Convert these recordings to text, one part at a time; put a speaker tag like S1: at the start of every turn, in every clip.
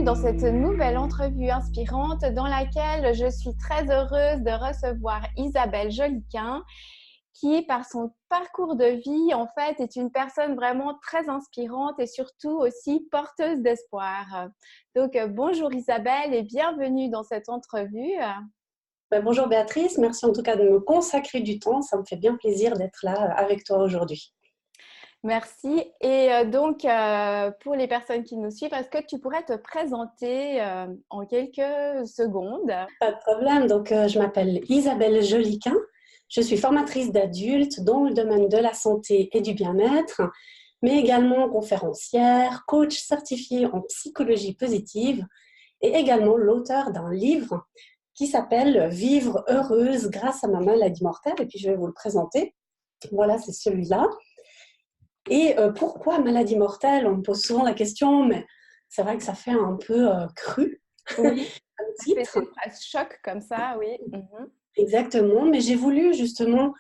S1: dans cette nouvelle entrevue inspirante dans laquelle je suis très heureuse de recevoir Isabelle Joliquin qui, par son parcours de vie, en fait, est une personne vraiment très inspirante et surtout aussi porteuse d'espoir. Donc, bonjour Isabelle et bienvenue dans cette entrevue.
S2: Bonjour Béatrice, merci en tout cas de me consacrer du temps. Ça me fait bien plaisir d'être là avec toi aujourd'hui.
S1: Merci. Et pour les personnes qui nous suivent, est-ce que tu pourrais te présenter en quelques secondes?
S2: Pas de problème. Donc, je m'appelle Isabelle Joliquin. Je suis formatrice d'adultes dans le domaine de la santé et du bien-être, mais également conférencière, coach certifiée en psychologie positive et également l'auteur d'un livre qui s'appelle Vivre heureuse grâce à ma maladie mortelle. Et puis, je vais vous le présenter. Voilà, c'est celui-là. Et pourquoi maladie mortelle? On me pose souvent la question, mais c'est vrai que ça fait un peu cru
S1: Oui,
S2: comme
S1: ça fait
S2: titre.
S1: une phrase choc comme ça, oui. Mhm.
S2: Exactement, mais j'ai voulu justement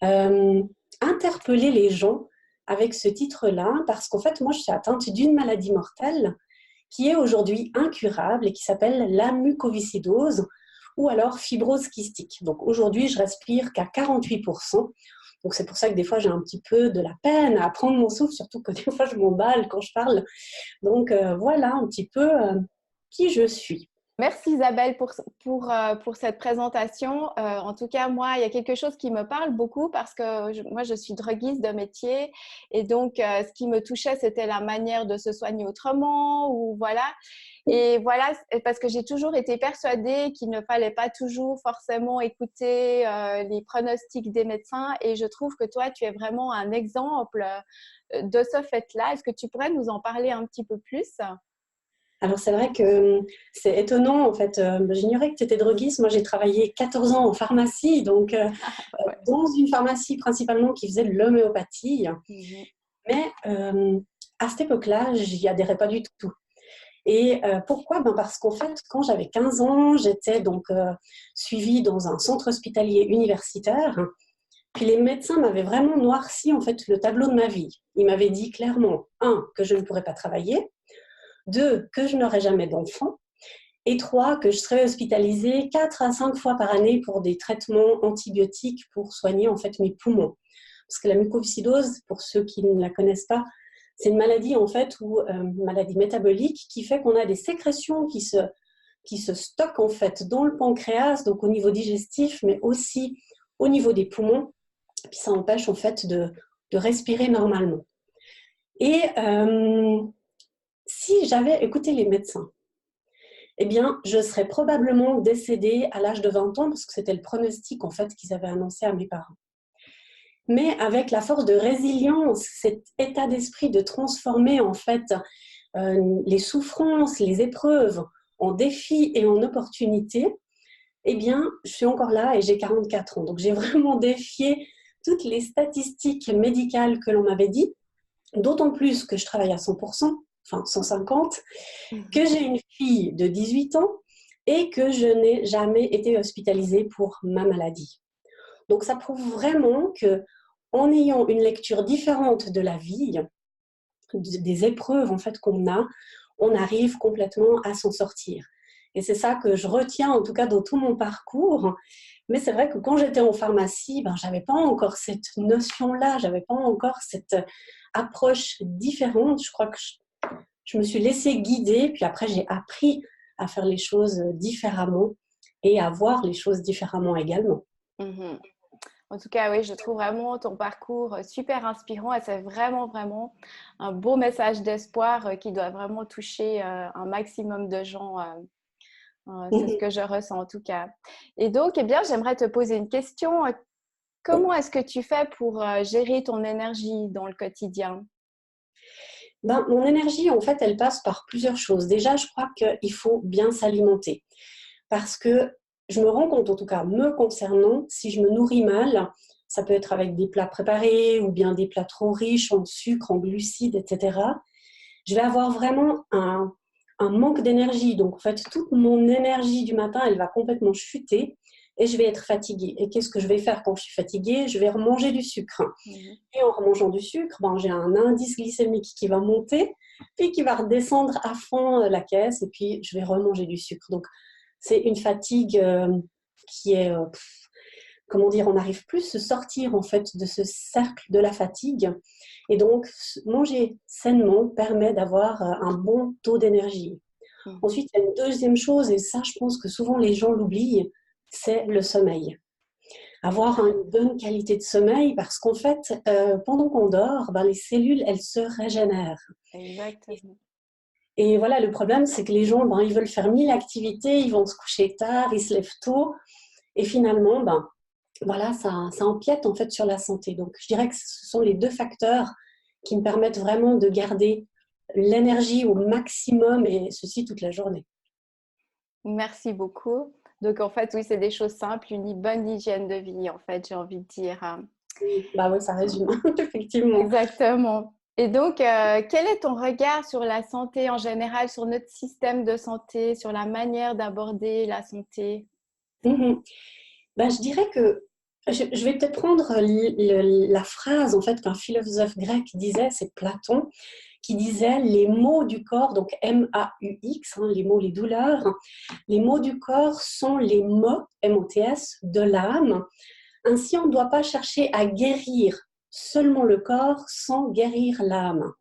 S2: euh, interpeller les gens avec ce titre-là, parce qu'en fait, moi, je suis atteinte d'une maladie mortelle qui est aujourd'hui incurable et qui s'appelle la mucoviscidose ou alors fibrose kystique. Donc aujourd'hui, je respire qu'à 48%. Donc c'est pour ça que des fois, j'ai un petit peu de la peine à prendre mon souffle, surtout que des fois, je m'emballe quand je parle. Donc voilà un petit peu qui je suis.
S1: Merci Isabelle pour cette présentation. En tout cas, moi, il y a quelque chose qui me parle beaucoup parce que moi, je suis droguiste de métier et donc, ce qui me touchait, c'était la manière de se soigner autrement ou voilà. Et voilà, parce que j'ai toujours été persuadée qu'il ne fallait pas toujours forcément écouter les pronostics des médecins et je trouve que toi, tu es vraiment un exemple de ce fait-là. Est-ce que tu pourrais nous en parler un petit peu plus?
S2: Alors c'est vrai que c'est étonnant en fait. J'ignorais que tu étais droguiste. Moi j'ai travaillé 14 ans en pharmacie, donc
S1: Ouais.
S2: dans une pharmacie principalement qui faisait de l'homéopathie.
S1: Mhm.
S2: Mais à cette époque-là, j'y adhérais pas du tout. Et pourquoi? Parce qu'en fait, quand j'avais 15 ans, j'étais donc suivie dans un centre hospitalier universitaire. Puis les médecins m'avaient vraiment noirci en fait le tableau de ma vie. Ils m'avaient dit clairement, un, que je ne pourrais pas travailler, deux, que je n'aurais jamais d'enfant, et trois, que je serais hospitalisée 4 à 5 fois par année pour des traitements antibiotiques pour soigner en fait mes poumons. Parce que la mucoviscidose, pour ceux qui ne la connaissent pas, c'est une maladie en fait une maladie métabolique qui fait qu'on a des sécrétions qui se stockent en fait dans le pancréas, donc au niveau digestif, mais aussi au niveau des poumons. Et puis ça empêche en fait de respirer normalement. Et si j'avais écouté les médecins, eh bien, je serais probablement décédée à l'âge de 20 ans parce que c'était le pronostic en fait qu'ils avaient annoncé à mes parents. Mais avec la force de résilience, cet état d'esprit de transformer en fait les souffrances, les épreuves en défis et en opportunités, eh bien, je suis encore là et j'ai 44 ans. Donc, j'ai vraiment défié toutes les statistiques médicales que l'on m'avait dit, d'autant plus que je travaille à 100%, enfin 150, que j'ai une fille de 18 ans et que je n'ai jamais été hospitalisée pour ma maladie. Donc, ça prouve vraiment que en ayant une lecture différente de la vie, des épreuves en fait qu'on a, on arrive complètement à s'en sortir. Et c'est ça que je retiens en tout cas dans tout mon parcours. Mais c'est vrai que quand j'étais en pharmacie, j'avais pas encore cette notion-là, j'avais pas encore cette approche différente. Je crois que je me suis laissée guider, puis après j'ai appris à faire les choses différemment et à voir les choses différemment également.
S1: Mhm. En tout cas, oui, je trouve vraiment ton parcours super inspirant et c'est vraiment, vraiment un beau message d'espoir qui doit vraiment toucher un maximum de gens. C'est ce que je ressens en tout cas. Et donc, eh bien, j'aimerais te poser une question. Comment est-ce que tu fais pour gérer ton énergie dans le quotidien?
S2: Mon énergie, en fait, elle passe par plusieurs choses. Déjà, je crois qu'il faut bien s'alimenter. Parce que je me rends compte, en tout cas, me concernant, si je me nourris mal, ça peut être avec des plats préparés ou bien des plats trop riches en sucre, en glucides, etc. Je vais avoir vraiment un manque d'énergie. Donc, en fait, toute mon énergie du matin, elle va complètement chuter. et je vais être fatiguée. Et qu'est-ce que je vais faire quand je suis fatiguée? Je vais remanger du sucre. Et en remangeant du sucre, j'ai un indice glycémique qui va monter, puis qui va redescendre à fond la caisse, et puis je vais remanger du sucre. Donc, c'est une fatigue qui est, comment dire, on n'arrive plus à se sortir en fait de ce cercle de la fatigue. Et donc, manger sainement permet d'avoir un bon taux d'énergie. Ensuite, il y a une deuxième chose, et ça, je pense que souvent les gens l'oublient, c'est le sommeil. Avoir une bonne qualité de sommeil, parce qu'en fait, pendant qu'on dort, les cellules, elles se régénèrent.
S1: Exactement.
S2: Et voilà, le problème, c'est que les gens, ils veulent faire 1000 activités, ils vont se coucher tard, ils se lèvent tôt, et finalement, voilà, ça empiète en fait sur la santé. Donc, je dirais que ce sont les deux facteurs qui me permettent vraiment de garder l'énergie au maximum, et ceci toute la journée.
S1: Merci beaucoup. Donc, en fait, oui, c'est des choses simples, une bonne hygiène de vie, en fait, j'ai envie de dire.
S2: Oui, ouais, ça résume, effectivement.
S1: Exactement. Et donc, quel est ton regard sur la santé en général, sur notre système de santé, sur la manière d'aborder la santé?
S2: Je dirais que je vais peut-être prendre la phrase en fait qu'un philosophe grec disait, c'est Platon, qui disait les maux du corps, donc M-A-U-X, les maux, les douleurs, les maux du corps sont les maux, M-O-T-S, de l'âme. Ainsi, on ne doit pas chercher à guérir seulement le corps sans guérir l'âme.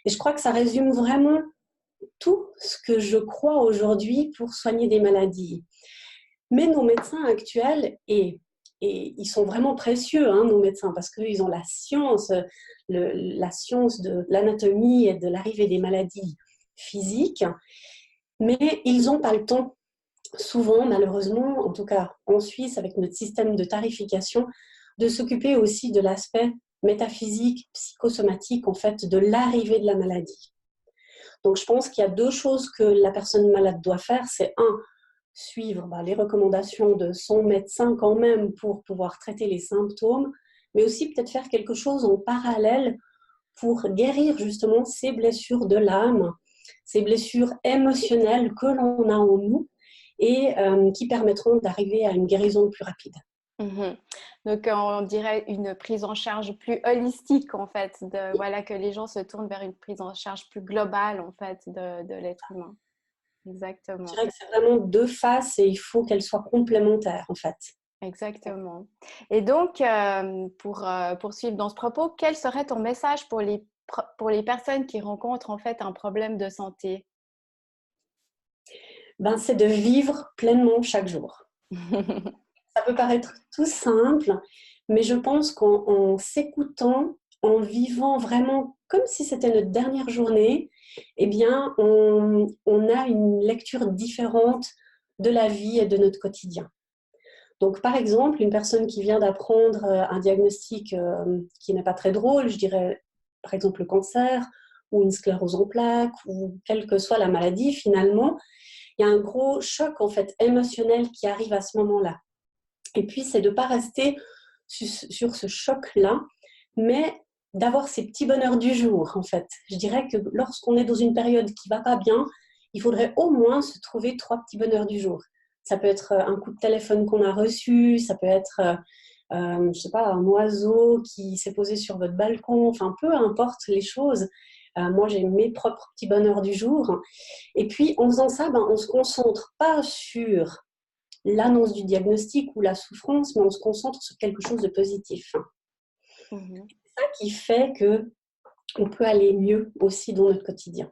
S2: Et je crois que ça résume vraiment tout ce que je crois aujourd'hui pour soigner des maladies. Mais nos médecins actuels, et ils sont vraiment précieux, nos médecins, parce qu'ils ont la science de l'anatomie et de l'arrivée des maladies physiques, mais ils n'ont pas le temps, souvent, malheureusement, en tout cas en Suisse, avec notre système de tarification, de s'occuper aussi de l'aspect métaphysique, psychosomatique, en fait, de l'arrivée de la maladie. Donc, je pense qu'il y a deux choses que la personne malade doit faire. C'est suivre les recommandations de son médecin quand même pour pouvoir traiter les symptômes, mais aussi peut-être faire quelque chose en parallèle pour guérir justement ces blessures de l'âme, ces blessures émotionnelles que l'on a en nous et qui permettront d'arriver à une guérison plus rapide.
S1: Donc, on dirait une prise en charge plus holistique, en fait, voilà, que les gens se tournent vers une prise en charge plus globale, en fait, de l'être humain. Exactement.
S2: Je dirais que c'est vraiment deux faces et il faut qu'elles soient complémentaires, en fait.
S1: Exactement. Et donc, pour poursuivre dans ce propos, quel serait ton message pour les personnes qui rencontrent, en fait, un problème de santé?
S2: C'est de vivre pleinement chaque jour. Ça peut paraître tout simple, mais je pense qu'en s'écoutant, en vivant vraiment comme si c'était notre dernière journée, eh bien, on a une lecture différente de la vie et de notre quotidien. Donc, par exemple, une personne qui vient d'apprendre un diagnostic qui n'est pas très drôle, je dirais par exemple le cancer ou une sclérose en plaques ou quelle que soit la maladie, finalement, il y a un gros choc en fait émotionnel qui arrive à ce moment-là. Et puis, c'est de ne pas rester sur ce choc-là, mais d'avoir ces petits bonheurs du jour, en fait. Je dirais que lorsqu'on est dans une période qui ne va pas bien, il faudrait au moins se trouver 3 petits bonheurs du jour. Ça peut être un coup de téléphone qu'on a reçu, ça peut être, je ne sais pas, un oiseau qui s'est posé sur votre balcon, enfin, peu importe les choses. Moi, j'ai mes propres petits bonheurs du jour. Et puis, en faisant ça, on ne se concentre pas sur l'annonce du diagnostic ou la souffrance, mais on se concentre sur quelque chose de positif. C'est ça qui fait qu'on peut aller mieux aussi dans notre quotidien.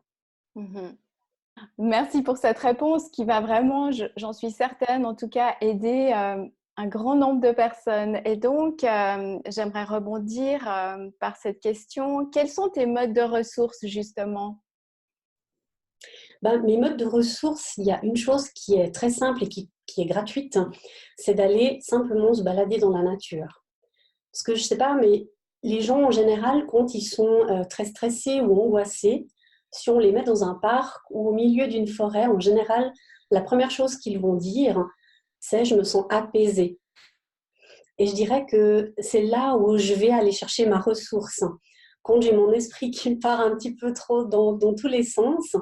S1: Merci pour cette réponse qui va vraiment, j'en suis certaine, en tout cas, aider un grand nombre de personnes. Et donc, j'aimerais rebondir par cette question. Quels sont tes modes de ressources, justement?
S2: Mes modes de ressources, il y a une chose qui est très simple et qui est gratuite, c'est d'aller simplement se balader dans la nature. Parce que je ne sais pas, mais les gens en général, quand ils sont très stressés ou angoissés, si on les met dans un parc ou au milieu d'une forêt, en général, la première chose qu'ils vont dire, c'est « je me sens apaisée ». Et je dirais que c'est là où je vais aller chercher ma ressource. Quand j'ai mon esprit qui part un petit peu trop dans tous les sens,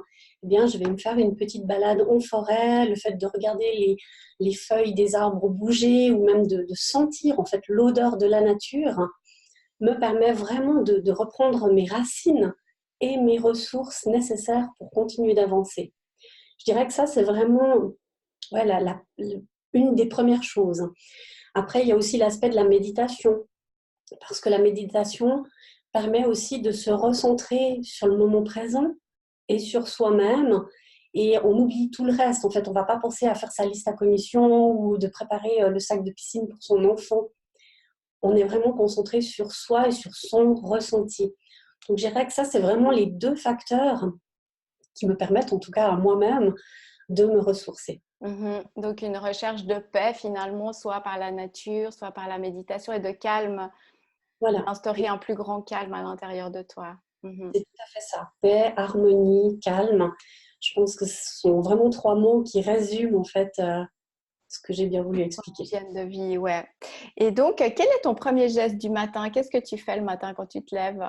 S2: eh bien, je vais me faire une petite balade en forêt. Le fait de regarder les feuilles des arbres bouger ou même de sentir en fait l'odeur de la nature me permet vraiment de reprendre mes racines et mes ressources nécessaires pour continuer d'avancer. Je dirais que ça, c'est vraiment ouais, une des premières choses. Après, il y a aussi l'aspect de la méditation, parce que la méditation permet aussi de se recentrer sur le moment présent et sur soi-même, et on oublie tout le reste. En fait, on ne va pas penser à faire sa liste à commission ou de préparer le sac de piscine pour son enfant. On est vraiment concentré sur soi et sur son ressenti. Donc, je dirais que ça, c'est vraiment les deux facteurs qui me permettent, en tout cas à moi-même, de me ressourcer.
S1: Donc, une recherche de paix finalement, soit par la nature, soit par la méditation et de calme,
S2: Voilà.
S1: instaurer un plus grand calme à l'intérieur de toi.
S2: C'est tout à fait ça. Paix, harmonie, calme. Je pense que ce sont vraiment trois mots qui résument en fait ce que j'ai bien voulu expliquer.
S1: Hygiène de vie, ouais. Et donc, quel est ton premier geste du matin? Qu'est-ce que tu fais le matin quand tu te lèves?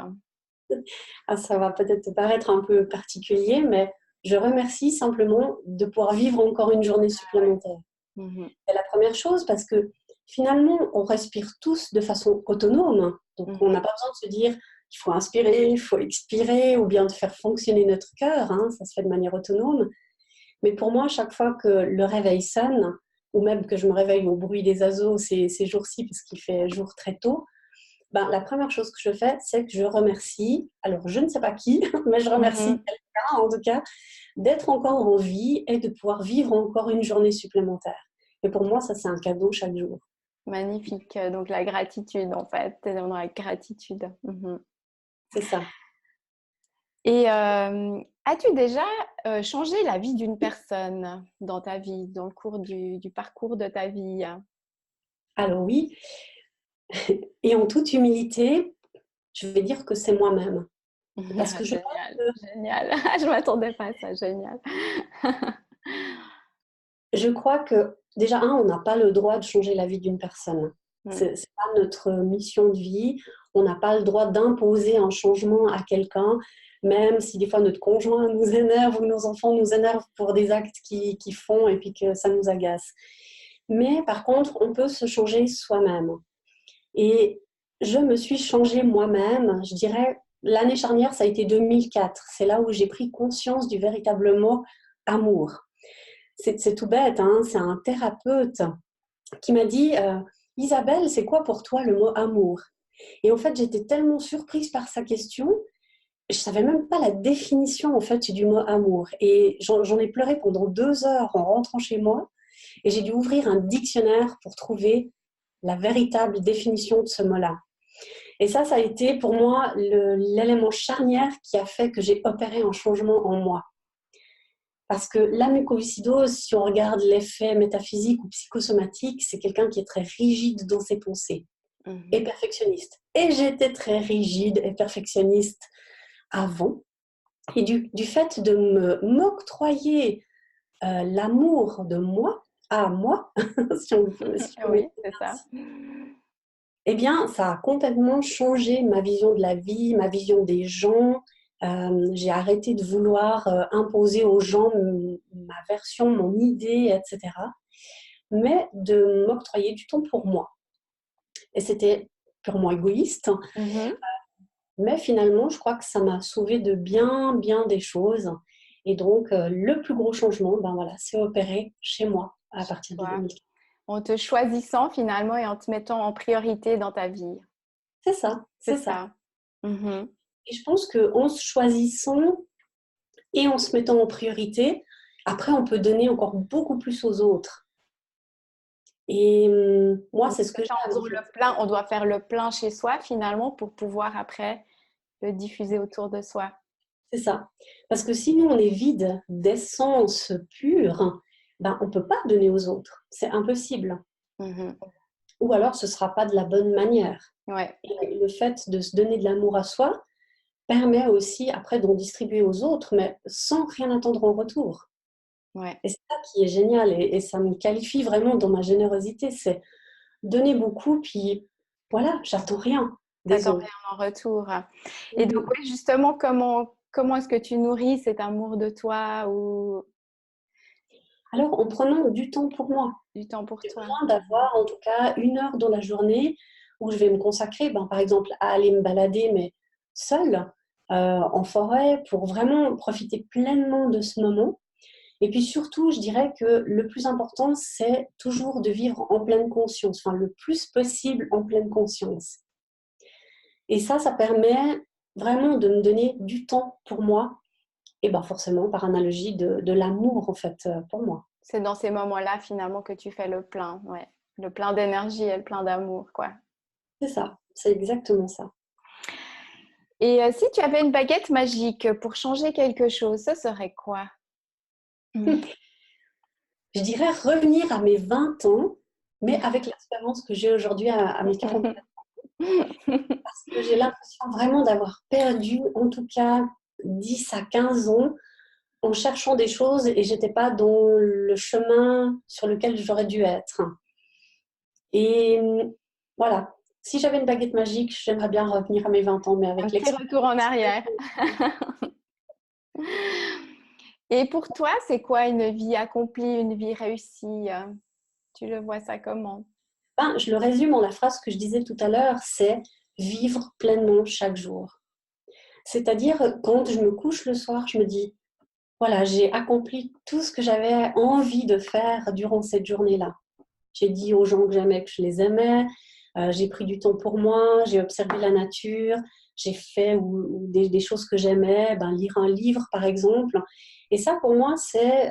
S2: Ah, ça va peut-être te paraître un peu particulier, mais je remercie simplement de pouvoir vivre encore une journée supplémentaire. C'est la première chose parce que finalement, on respire tous de façon autonome. Donc, on n'a pas besoin de se dire qu'il faut inspirer, il faut expirer ou bien de faire fonctionner notre cœur. Hein, ça se fait de manière autonome. Mais pour moi, chaque fois que le réveil sonne, ou même que je me réveille au bruit des oiseaux ces jours-ci parce qu'il fait jour très tôt, ben, la première chose que je fais, c'est que je remercie, alors je ne sais pas qui, mais je remercie quelqu'un en tout cas, d'être encore en vie et de pouvoir vivre encore une journée supplémentaire. Et pour moi, ça, c'est un cadeau chaque jour.
S1: Magnifique. Donc, la gratitude, en fait. Tu es dans la gratitude.
S2: C'est ça.
S1: Et as-tu déjà changé la vie d'une personne dans ta vie, dans le cours du parcours de ta vie?
S2: Alors oui, et en toute humilité, je vais dire que c'est moi-même. Parce que je pense
S1: Génial,
S2: que
S1: génial. Je ne m'attendais pas à ça, génial.
S2: Je crois que déjà, on n'a pas le droit de changer la vie d'une personne. C'est pas notre mission de vie. On n'a pas le droit d'imposer un changement à quelqu'un, même si des fois notre conjoint nous énerve ou nos enfants nous énervent pour des actes qu'ils font et puis que ça nous agace. Mais par contre, on peut se changer soi-même. Et je me suis changée moi-même, je dirais, l'année charnière, ça a été 2004. C'est là où j'ai pris conscience du véritable mot amour. C'est tout bête, hein, c'est un thérapeute qui m'a dit Isabelle, c'est quoi pour toi le mot amour? Et en fait, j'étais tellement surprise par sa question, je ne savais même pas la définition en fait du mot amour. Et j'en ai pleuré pendant 2 heures en rentrant chez moi, et j'ai dû ouvrir un dictionnaire pour trouver la véritable définition de ce mot-là. Et ça a été pour moi l'élément charnière qui a fait que j'ai opéré un changement en moi. Parce que la mucoviscidose, si on regarde l'effet métaphysique ou psychosomatique, c'est quelqu'un qui est très rigide dans ses pensées et perfectionniste. Et j'étais très rigide et perfectionniste avant. Et du fait de m'octroyer l'amour de moi, à moi, si on veut,
S1: Oui, c'est ça.
S2: eh bien, ça a complètement changé ma vision de la vie, ma vision des gens. J'ai arrêté de vouloir imposer aux gens ma version, mon idée, etc. Mais de m'octroyer du temps pour moi. Et c'était purement égoïste. Mais finalement, je crois que ça m'a sauvé de bien, bien des choses. Et donc, le plus gros changement, ben voilà, c'est opéré chez moi à partir de 2015.
S1: En te choisissant finalement et en te mettant en priorité dans ta vie.
S2: C'est ça,
S1: C'est
S2: c'est ça.
S1: ça.
S2: Et je pense qu'en se choisissant et en se mettant en priorité, après, on peut donner encore beaucoup plus aux autres. Et moi, c'est ce que j'aime.
S1: On doit faire le plein chez soi finalement pour pouvoir après le diffuser autour de soi.
S2: C'est ça. Parce que si nous, on est vide d'essence pure, ben, on ne peut pas donner aux autres. C'est impossible. Ou alors, ce ne sera pas de la bonne manière.
S1: Ouais.
S2: Et le fait de se donner de l'amour à soi permet aussi après d'en distribuer aux autres, mais sans rien attendre en retour.
S1: Ouais.
S2: Et c'est ça qui est génial et ça me qualifie vraiment dans ma générosité, c'est donner beaucoup, puis voilà, j'attends rien des
S1: T'attends
S2: autres.
S1: rien en retour. Et donc, oui, justement, comment comment est-ce que tu nourris cet amour de toi ou
S2: Alors, en prenant du temps pour moi.
S1: du temps pour
S2: J'ai
S1: toi?
S2: besoin d'avoir en tout cas 1 heure dans la journée où je vais me consacrer, par exemple, à aller me balader, mais seule, en forêt, pour vraiment profiter pleinement de ce moment. Et puis surtout, je dirais que le plus important, c'est toujours de vivre en pleine conscience, enfin le plus possible en pleine conscience. Et ça permet vraiment de me donner du temps pour moi, et forcément, par analogie, de l'amour, en fait, pour moi.
S1: C'est dans ces moments-là, finalement, que tu fais le plein, ouais. Le plein d'énergie et le plein d'amour, quoi.
S2: C'est ça, c'est exactement ça.
S1: Et si tu avais une baguette magique pour changer quelque chose, ce serait quoi?
S2: Je dirais revenir à mes 20 ans, mais avec l'expérience que j'ai aujourd'hui à mes 44 parce que j'ai l'impression vraiment d'avoir perdu, en tout cas, 10 à 15 ans en cherchant des choses et j'étais pas dans le chemin sur lequel j'aurais dû être. Et voilà, si j'avais une baguette magique, j'aimerais bien revenir à mes 20 ans, mais
S1: Un
S2: avec
S1: petit
S2: l'expérience.
S1: retour en arrière. Et pour toi, c'est quoi une vie accomplie, une vie réussie? Tu le vois ça comment?
S2: Je le résume en la phrase que je disais tout à l'heure, c'est vivre pleinement chaque jour. C'est-à-dire, quand je me couche le soir, je me dis, voilà, j'ai accompli tout ce que j'avais envie de faire durant cette journée-là. J'ai dit aux gens que j'aimais que je les aimais, j'ai pris du temps pour moi, j'ai observé la nature, j'ai fait des choses que j'aimais, lire un livre par exemple. Et ça, pour moi, c'est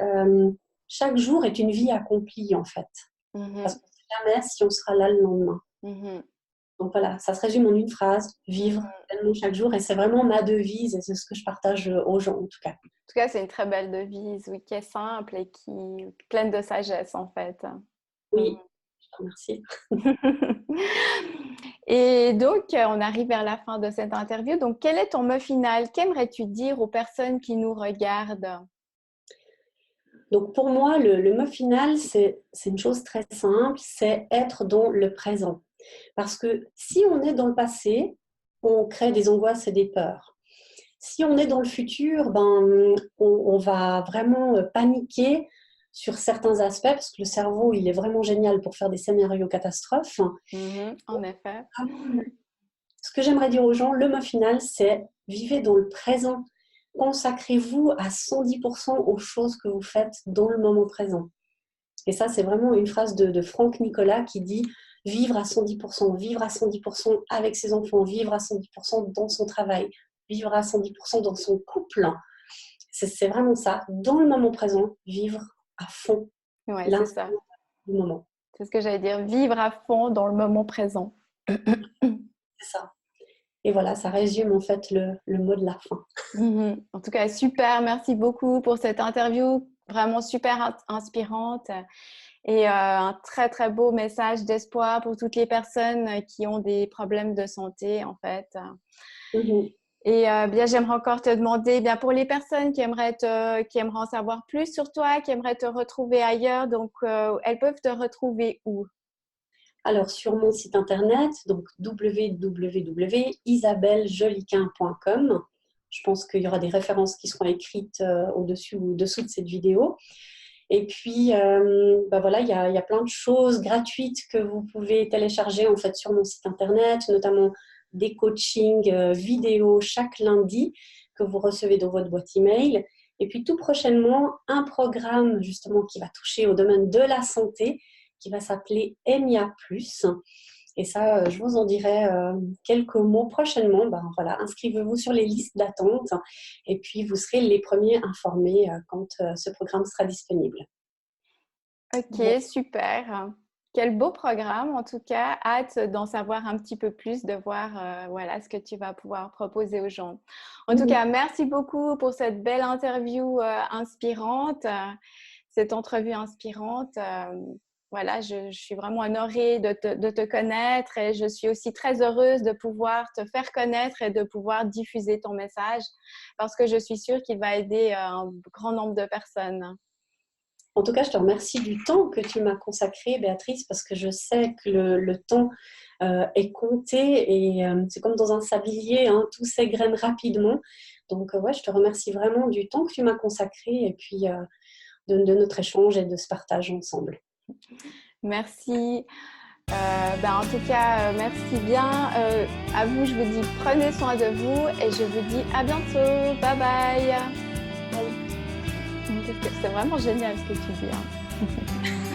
S2: chaque jour est une vie accomplie en fait. Parce
S1: Mhm,
S2: qu'on ne sait jamais si on sera là le lendemain.
S1: mhm,
S2: Donc voilà, ça se résume en une phrase, vivre
S1: mhm.
S2: pleinement chaque jour. Et c'est vraiment ma devise et c'est ce que je partage aux gens en tout cas.
S1: En tout cas, c'est une très belle devise, oui, qui est simple et qui est pleine de sagesse, en fait. Mhm.
S2: Oui, je te remercie.
S1: Et donc, on arrive vers la fin de cette interview. Donc, quel est ton mot final? Qu'aimerais-tu dire aux personnes qui nous regardent?
S2: Donc pour moi, le mot final, c'est une chose très simple, c'est être dans le présent. Parce que si on est dans le passé, on crée des angoisses et des peurs. Si on est dans le futur, on va vraiment paniquer sur certains aspects, parce que le cerveau, il est vraiment génial pour faire des scénarios catastrophes.
S1: Mhm, en effet.
S2: Ce que j'aimerais dire aux gens, le mot final, c'est vivez dans le présent. Consacrez-vous à 110% aux choses que vous faites dans le moment présent. Et ça, c'est vraiment une phrase de Franck Nicolas qui dit vivre à 110%, vivre à 110% avec ses enfants, vivre à 110% dans son travail, vivre à 110% dans son couple. C'est vraiment ça, dans le moment présent, vivre à fond
S1: Ouais, c'est
S2: l'instant
S1: ça.
S2: du moment.
S1: C'est ce que j'allais dire. Vivre à fond dans le moment présent.
S2: C'est ça. Et voilà, ça résume en fait le mot de la fin.
S1: Mhm. En tout cas, super. Merci beaucoup pour cette interview. Vraiment super inspirante. Et un très, très beau message d'espoir pour toutes les personnes qui ont des problèmes de santé, en fait.
S2: Mhm.
S1: Et bien, j'aimerais encore te demander, bien, pour les personnes qui aimeraient en savoir plus sur toi, qui aimeraient te retrouver ailleurs, donc elles peuvent te retrouver où?
S2: Alors, sur mon site internet, donc www.isabellejoliquin.com, je pense qu'il y aura des références qui seront écrites au-dessus ou au-dessous de cette vidéo. Et puis, voilà, il y a plein de choses gratuites que vous pouvez télécharger en fait sur mon site internet, notamment des coachings vidéo chaque lundi que vous recevez dans votre boîte email. Et puis tout prochainement, un programme justement qui va toucher au domaine de la santé, qui va s'appeler EMIA+. Et ça, je vous en dirai quelques mots prochainement. Voilà, inscrivez-vous sur les listes d'attente et puis vous serez les premiers informés quand ce programme sera disponible.
S1: Ok,
S2: Bon.
S1: super. Quel beau programme, en tout cas. Hâte d'en savoir un petit peu plus, de voir voilà, ce que tu vas pouvoir proposer aux gens. En tout cas, merci beaucoup pour cette belle interview inspirante, cette entrevue inspirante. Voilà, je suis vraiment honorée de te connaître et je suis aussi très heureuse de pouvoir te faire connaître et de pouvoir diffuser ton message parce que je suis sûre qu'il va aider un grand nombre de personnes.
S2: En tout cas, je te remercie du temps que tu m'as consacré, Béatrice, parce que je sais que le temps est compté et c'est comme dans un sablier, hein, tout s'égrène rapidement. Donc, ouais, je te remercie vraiment du temps que tu m'as consacré et puis de notre échange et de ce partage ensemble.
S1: Merci. En tout cas, merci bien. À vous, je vous dis prenez soin de vous et je vous dis à bientôt. Bye bye. C'est vraiment génial ce que tu dis. Hein.